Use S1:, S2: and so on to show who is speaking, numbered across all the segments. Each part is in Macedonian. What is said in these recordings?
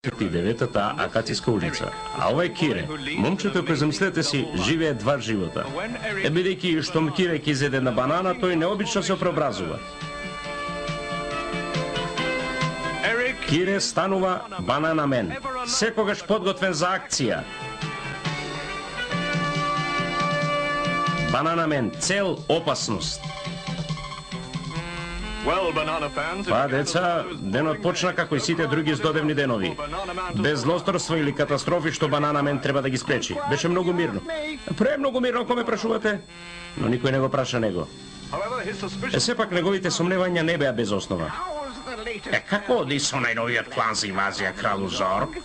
S1: 39-та Акацијска улица. А ова е Кире, момчето кој замислете си живее два живота. Бидејќи штом Кире ќе изеде на банана, тој необично се преобразува. Кире станува бананамен, секогаш подготвен за акција. Бананамен, цел опасност. Па, деца, денот почна како и сите други здодевни денови. Без злосторство или катастрофи што бананамен треба да ги спречи. Беше многу мирно. Премногу мирно, ако ме прашувате, но никој не го праша него. Сепак неговите сомневања не беа без основа. Како оди со најновиот план за инвазија кралу Зорг?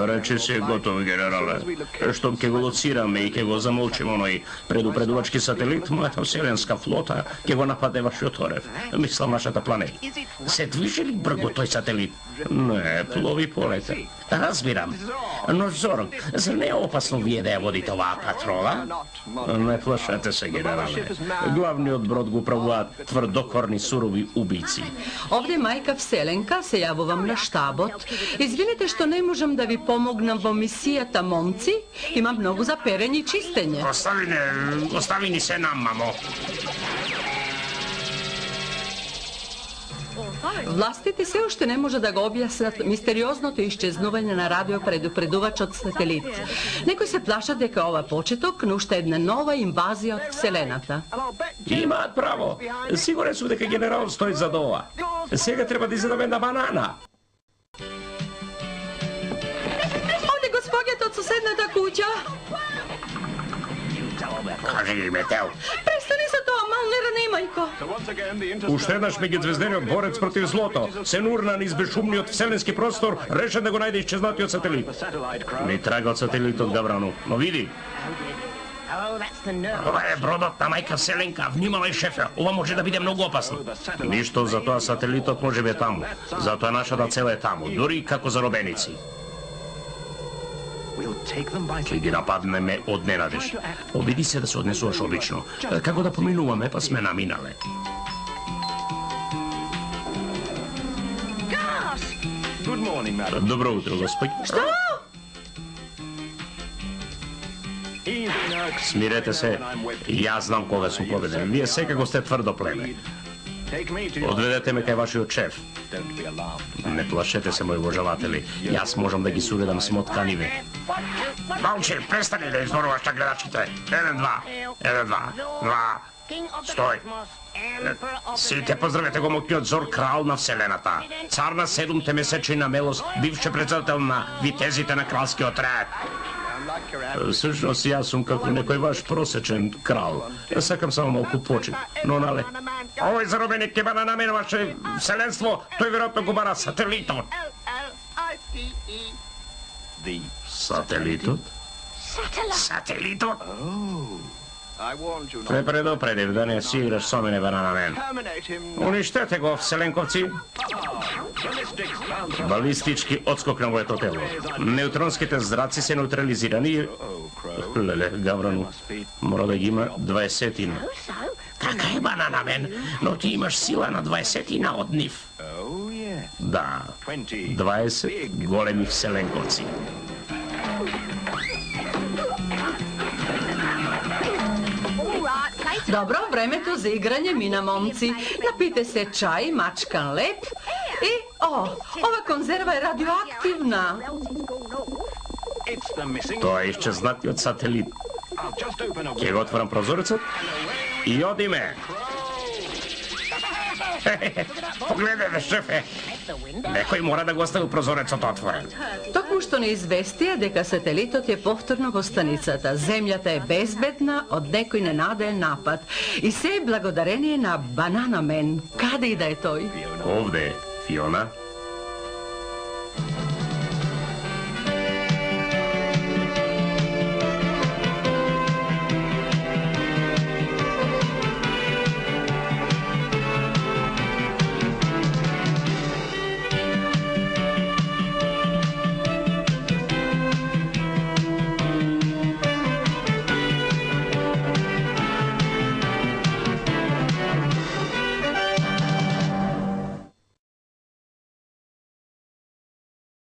S1: Рече се готов, генерале. Штом ќе го лоцираме и ќе го замолчиме оној предупредувачки сателит, мојата вселенска флота ќе го нападе вашиот орев. Мислам нашата планета. Се движи ли брго тој сателит? Не, плови полета. Разбирам. Но Зорг, зар не е опасно вие да ја водите оваа патрола? Не плашете се, генерале. Главниот брод го правуваат тврдокорни сурови убийци.
S2: Овде мајка Вселенка, се јавувам на штабот. Извинете што не можам да ви помогнам во мисијата, момци. Имам многу за перење и чистење.
S1: Остави ни се нам, мамо.
S2: Властите се уште не може да го објаснат мистериозното исчезнување на радиопредупредувачот сателит. Некои се плашат дека ова почеток на уште една нова инвазија од Вселената.
S1: Имаат право. Сигурен сум дека генералот стои зад ова. Сега треба да изедаме на банана.
S2: Овде господјата од соседната куќа.
S1: Кажи ги, Метел.
S2: Престани со тоа, мал не ранеј, мајко.
S1: Уште еднаш меѓудзвездениот борец против злото се нурна низ безшумниот вселенски простор, решен да го најде исчезнатиот сателит. Ми трага од сателитот, Гаврану, но види. Ова е бродот на мајка Вселенка, внимавај, шефе, ова може да биде многу опасно. Ништо, затоа сателитот може би е таму, затоа нашата цел е таму, дури како заробеници. Ќе ги нападнеме од ненадеж. Обиди се да се однесуваш обично. Како да поминуваме, па сме наминале. Добро утро, господи.
S2: Што?
S1: Смирете се. Јас знам кога сум победен. Вие секако сте тврдо племе. Одведете ме кај вашиот шеф. Не плашете се, мои обожаватели. Јас можам да ги суредам смотканиве. Малче, престани да изноруваш на гледачите. 1-2. Стој. Сите поздравете го моќниот Зор, крал на Вселената. Цар на 7 месечи на мелост, бивше председател на витезите на кралскиот ред. Всушност, јас сум како некој ваш просечен крал. Сакам само малку почит. Но, нале, овој заробеник ќе бара намен ваше вселенство, тој веројатно го бара сателитот. Сателитот? Сателитот? Те предупредив да не си играш со мене, бананамен. Уништете го, вселенковци. Балистички отскок на моето тело. Неутронските зраци се неутрализирани. Леле, Гаврану, мора да ги има 20-тина. Така е, бананамен, но ти имаш сила на 20-тина од нив. Да, 20 големи вселенковци.
S2: Добро, времето за играње мина, момци. Напите се чај, мачкан леп и, ова конзерва е радиоактивна.
S1: Тоа е исчезнатиот сателит. Ќе го отворам прозорецот и одиме. Погледате, шефе. Некој мора да го остави прозорецот отворен.
S2: Токму што не известија дека сателитот е повторно во станицата. Земјата е безбедна од некој ненаден напад. И се е благодарение на бананамен. Каде и да е тој?
S1: Овде, Фиона.